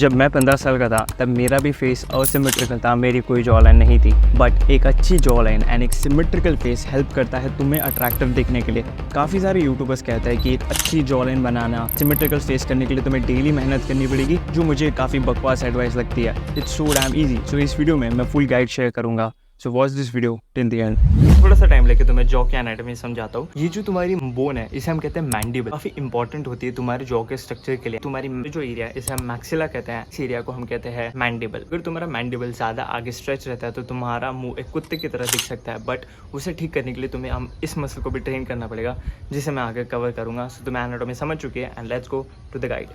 जब मैं 15 साल का था तब मेरा भी फेस असिमेट्रिकल था, मेरी कोई जॉ लाइन नहीं थी। बट एक अच्छी जॉ लाइन एंड एक सिमेट्रिकल फेस हेल्प करता है तुम्हें अट्रैक्टिव दिखने के लिए। काफ़ी सारे यूट्यूबर्स कहते हैं कि एक अच्छी जॉ लाइन बनाना, सिमेट्रिकल फेस करने के लिए तुम्हें डेली मेहनत करनी पड़ेगी, जो मुझे काफ़ी बकवास एडवाइस लगती है। It's so damn easy. So इस वीडियो में मैं फुल गाइड शेयर करूँगा। So watch this video till the end. थोड़ा सा टाइम लेके तुम्हें जॉ की एनाटॉमी समझाता हूँ। ये जो तुम्हारी बोन है इसे हम कहते हैं मैंडिबल, काफी इंपॉर्टेंट होती है तुम्हारे जॉ के स्ट्रक्चर के लिए। तुम्हारी जो एरिया है इसे हम मैक्सिला कहते हैं, इस एरिया को हम कहते हैं मैंडिबल। अगर तुम्हारा मैंडिबल ज्यादा आगे स्ट्रेच रहता है तो तुम्हारा मुंह एक कुत्ते की तरह दिख सकता है, बट उसे ठीक करने के लिए तुम्हें हम इस मसल को भी ट्रेन करना पड़ेगा, जिसे मैं आगे कवर करूंगा। सो तुम्हें एनाटॉमी समझ चुकी है and let's go to the guide.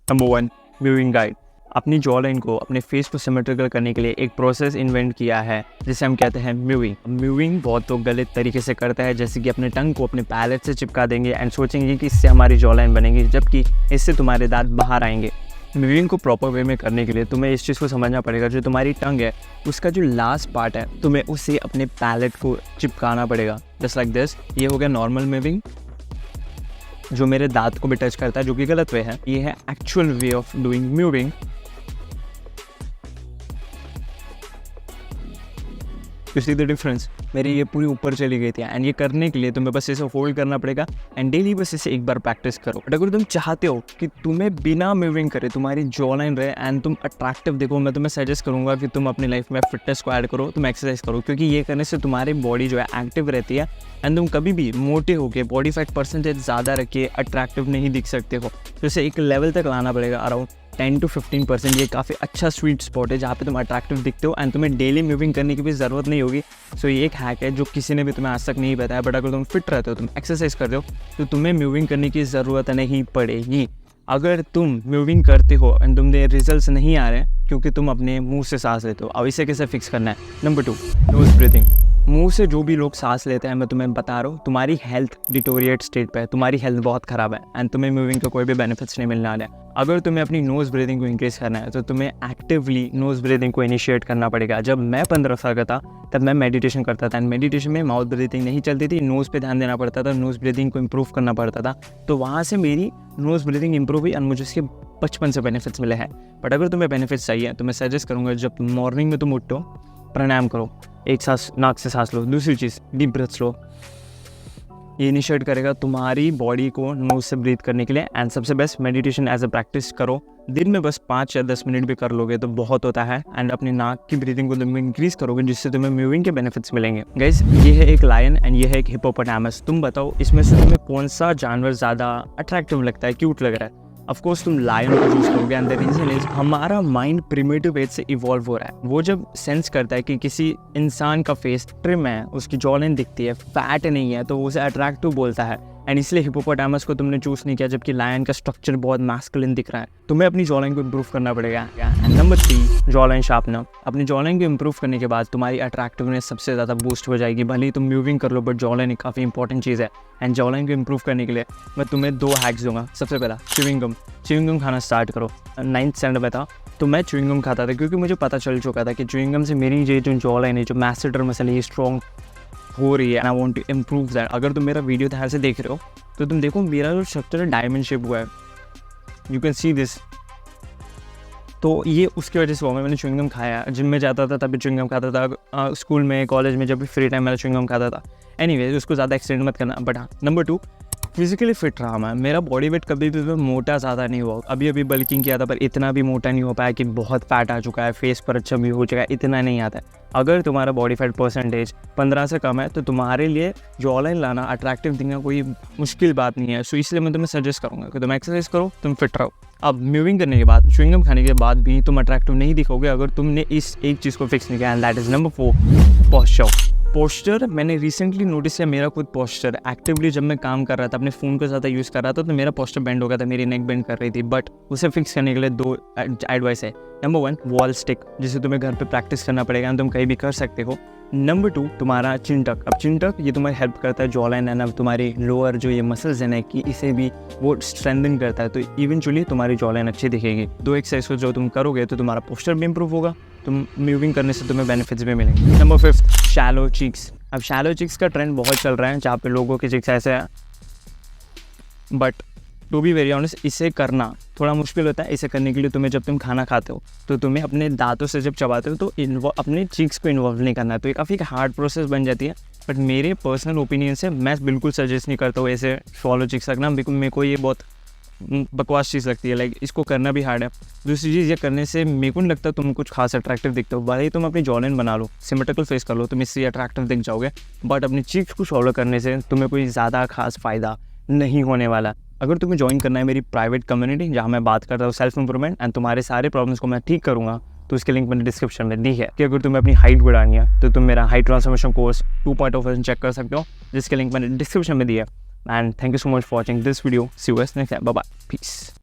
Number 1, viewing guide. अपनी जॉ लाइन को, अपने फेस को सिमेट्रिकल करने के लिए एक प्रोसेस इन्वेंट किया है जिसे हम कहते हैं म्यूविंग। म्यूविंग बहुत लोग गलत तरीके से करता है, जैसे कि अपने टंग को अपने पैलेट से चिपका देंगे एंड सोचेंगे कि इससे हमारी जॉ लाइन बनेगी, जबकि इससे तुम्हारे दांत बाहर आएंगे। म्यूविंग को प्रॉपर वे में करने के लिए तुम्हें इस चीज़ को समझना पड़ेगा, जो तुम्हारी टंग है उसका जो लास्ट पार्ट है तुम्हें उसे अपने पैलेट को चिपकाना पड़ेगा, जस्ट लाइक दिस। ये हो गया नॉर्मल म्यूविंग, जो मेरे दांत को भी टच करता है, जो कि गलत वे है। ये है actual way of doing moving. You see the difference. मेरी ये पूरी ऊपर चली गई थी एंड ये करने के लिए तुम्हें बस इसे होल्ड करना पड़ेगा एंड डेली बस इसे एक बार प्रैक्टिस करो। बट अगर तुम चाहते हो कि तुम्हें बिना मूविंग करे तुम्हारी जॉ लाइन रहे एंड तुम अट्रैक्टिव देखो, मैं तुम्हें सजेस्ट करूंगा कि तुम अपनी लाइफ में फिटनेस को ऐड करो, तुम एक्सरसाइज करो, क्योंकि ये करने से तुम्हारी बॉडी जो है एक्टिव रहती है एंड तुम कभी भी मोटे होकर बॉडी फैट परसेंटेज ज़्यादा रख के अट्रैक्टिव नहीं दिख सकते हो। तो इसे एक लेवल तक लाना पड़ेगा, अराउंड 10 to 15%। ये काफ़ी अच्छा स्वीट स्पॉट है जहाँ पे तुम अट्रैक्टिव दिखते हो एंड तुम्हें डेली मूविंग करने की भी ज़रूरत नहीं होगी। सो ये एक हैक है जो किसी ने भी तुम्हें आज तक नहीं बताया, बट अगर तुम फिट रहते हो, तुम एक्सरसाइज करते हो, तो तुम्हें मूविंग करने की ज़रूरत नहीं पड़ेगी। अगर तुम मूविंग करते हो एंड तुम्हें रिजल्ट्स नहीं आ रहे हैं क्योंकि तुम अपने मुंह से सांस लेते हो, अब इसे कैसे फिक्स करना है। Number 2, nose breathing. मुंह से जो भी लोग सांस लेते हैं, मैं तुम्हें बता रहा हूँ, तुम्हारी हेल्थ डिटोरिएट स्टेट पे है, तुम्हारी हेल्थ बहुत ख़राब है एंड तुम्हें मूविंग का कोई भी बेनिफिट्स नहीं मिलने वाला है। अगर तुम्हें अपनी नोज़ ब्रीदिंग को इंक्रीज़ करना है तो तुम्हें एक्टिवली नोज़ ब्रीदिंग को इनिशिएट करना पड़ेगा। जब मैं 15 साल का था तब मैं मेडिटेशन करता था एंड मेडिटेशन में माउथ ब्रीदिंग नहीं चलती थी, नोज़ पे ध्यान देना पड़ता था, नोज़ ब्रीदिंग को इम्प्रूव करना पड़ता था। तो वहाँ से मेरी नोज़ ब्रीदिंग इंप्रूव हुई एंड मुझे इसके बचपन से बेनिफिट्स मिले हैं। बट अगर तुम्हें बेनिफिट्स चाहिए तो मैं सजेस्ट करूँगा, जब मॉर्निंग में तुम उठो, प्राणायाम करो, एक सांस नाक से सांस लो। दूसरी चीज़, डीप ब्रेथ्स लो। ये इनिशिएट करेगा तुम्हारी बॉडी को नोज से ब्रीथ करने के लिए। एंड सबसे best, meditation as a practice करो। दिन में बस 5 या 10 मिनट भी कर लोगे तो बहुत होता है एंड अपनी नाक की ब्रीथिंग को तुम इंक्रीज करोगे, जिससे तुम्हें मूविंग के बेनिफिट्स मिलेंगे। गाइस, ये है एक लायन एंड ये है एक हिप्पोपोटामस। तुम बताओ इसमें से तुम्हें कौन सा जानवर ज़्यादा अट्रैक्टिव लगता है, क्यूट लग रहा है? ऑफकोर्स तुम लायन को चूज करोगे एंड द रीजन इज हमारा माइंड प्रिमिटिव एज से इवॉल्व हो रहा है। वो जब सेंस करता है कि किसी इंसान का फेस ट्रिम है, उसकी जॉ लाइन दिखती है, फैट नहीं है, तो वो उसे अट्रैक्टिव बोलता है एंड इसलिए हिप्पोपोटामस को तुमने चूज नहीं किया, जबकि लायन का स्ट्रक्चर बहुत मैस्कुलिन दिख रहा है। तुम्हें अपनी जॉ लाइन को इम्प्रूव करना पड़ेगा। And number 3, jaw line sharpener. अपनी जॉ लाइन को इम्प्रूव करने के बाद तुम्हारी अट्रैक्टिवनेस सबसे ज़्यादा बूस्ट हो जाएगी। भले ही तुम मूविंग कर लो, बट जॉ लाइन एक काफ़ी इंपॉर्टेंट चीज़ है एंड जॉ लाइन को इम्प्रूव करने के लिए मैं तुम्हें 2 हैक्स दूंगा। सबसे पहला, च्युइंग गम खाना स्टार्ट करो। 9th स्टैंडर्ड में था तो मैं च्युइंग गम खाता था, क्योंकि मुझे पता चल चुका था कि च्युइंग गम से मेरी ये जो जॉ लाइन है, जो मैसेटर मसल है, ये स्ट्रॉन्ग हो रही है and I want to improve that. अगर तुम मेरा वीडियो ध्यान से देख रहे हो तो तुम देखो मेरा जो स्ट्रक्चर है डायमंड शेप हुआ है, यू कैन सी दिस। तो ये उसकी वजह से हुआ। मैंने च्युइंग गम खाया, जिम में जाता था तभी च्युइंग गम खाता था, स्कूल में, कॉलेज में, जब भी फ्री टाइम मेरा च्युइंग गम खाता था। एनीवेज, उसको ज़्यादा एक्सटेंड मत करना। बट हाँ, नंबर 2, फिजिकली फिट रहा मैं। मेरा बॉडी वेट कभी भी मोटा ज़्यादा नहीं हुआ। अभी बल्किंग किया था, पर इतना भी मोटा नहीं हो पाया कि बहुत फैट आ चुका है, फेस पर अच्छा भी हो चुका है, इतना नहीं आता है। अगर तुम्हारा बॉडी फैट परसेंटेज 15 से कम है तो तुम्हारे लिए जॉ लाइन लाना, अट्रैक्टिव दिखना कोई मुश्किल बात नहीं है। सो इसलिए मैं तुम्हें सजेस्ट करूँगा कि तुम एक्सरसाइज करो, तुम फिट रहो। अब मूविंग करने के बाद, च्युइंग गम खाने के बाद भी तुम अट्रैक्टिव नहीं दिखोगे अगर तुमने इस एक चीज़ को फिक्स नहीं किया, and that is number 4, posture. मैंने रिसेंटली नोटिस किया मेरा खुद पोस्चर एक्टिवली, जब मैं काम कर रहा था, अपने फ़ोन को ज़्यादा यूज़ कर रहा था, तो मेरा पोस्चर बेंड हो गया था, मेरी नेक बेंड कर रही थी। बट उसे फिक्स करने के लिए 2 एडवाइस है। नंबर 1, वॉल स्टिक, जिसे तुम्हें घर पे प्रैक्टिस करना पड़ेगा, तुम कहीं भी कर सकते हो। नंबर 2, तुम्हारा चिन टक। अब चिन टक ये तुम्हारी हेल्प करता है जॉ लाइन एंड अब तुम्हारी लोअर जो ये मसल्स है ना, कि इसे भी वो स्ट्रेंथन करता है, तो इवेंचुअली तुम्हारी जॉ लाइन अच्छी दिखेगी। 2 एक्सरसाइज को जो तुम करोगे तो तुम्हारा पोस्चर भी इंप्रूव होगा, तुम मूविंग करने से तुम्हें बेनिफिट्स भी मिलेंगे। Number 5, shallow cheeks. अब शैलो चिक्स का ट्रेंड बहुत चल रहा है, जहाँ पे लोगों के चिक्स ऐसे हैं, but to be very honest इसे करना थोड़ा मुश्किल होता है। इसे करने के लिए तुम्हें जब तुम खाना खाते हो तो तुम्हें अपने दांतों से जब चबाते हो तो अपने चीक्स को इन्वॉल्व नहीं करना है, तो ये काफ़ी हार्ड प्रोसेस बन जाती है। बट मेरे पर्सनल ओपिनियन से मैं बिल्कुल सजेस्ट नहीं करता हूँ ऐसे स्वॉलो चिक्स रखना, बिकॉज मेरे को ये बहुत बकवास चीज़ लगती है। लाइक इसको करना भी हार्ड है। दूसरी चीज़, ये करने से मेरे को नहीं लगता तुम कुछ खास अट्रैक्टिव दिखते हो। भले ही तुम अपनी जॉलाइन बना लो, सिमेट्रिकल फेस कर लो, तुम इससे अट्रैक्टिव दिख जाओगे, बट अपनी चीक्स को स्वॉलो करने से तुम्हें कोई ज़्यादा खास फ़ायदा नहीं होने वाला। अगर तुम्हें ज्वाइन करना है मेरी प्राइवेट कम्युनिटी जहाँ मैं बात करता हूँ सेल्फ इंप्रूवमेंट एंड तुम्हारे सारे प्रॉब्लम्स को मैं ठीक करूँगा, तो उसकी लिंक मैंने डिस्क्रिप्शन में दी है कि अगर तुम्हें अपनी हाइट बढ़ानी है तो तुम मेरा हाइट ट्रांसफॉर्मेशन कोर्स 2.0 चेक कर सकते हो, जिसकी लिंक मैंने डिस्क्रिप्शन में दी है। And thank you so much for watching this video. See you guys next time, bye bye, piece.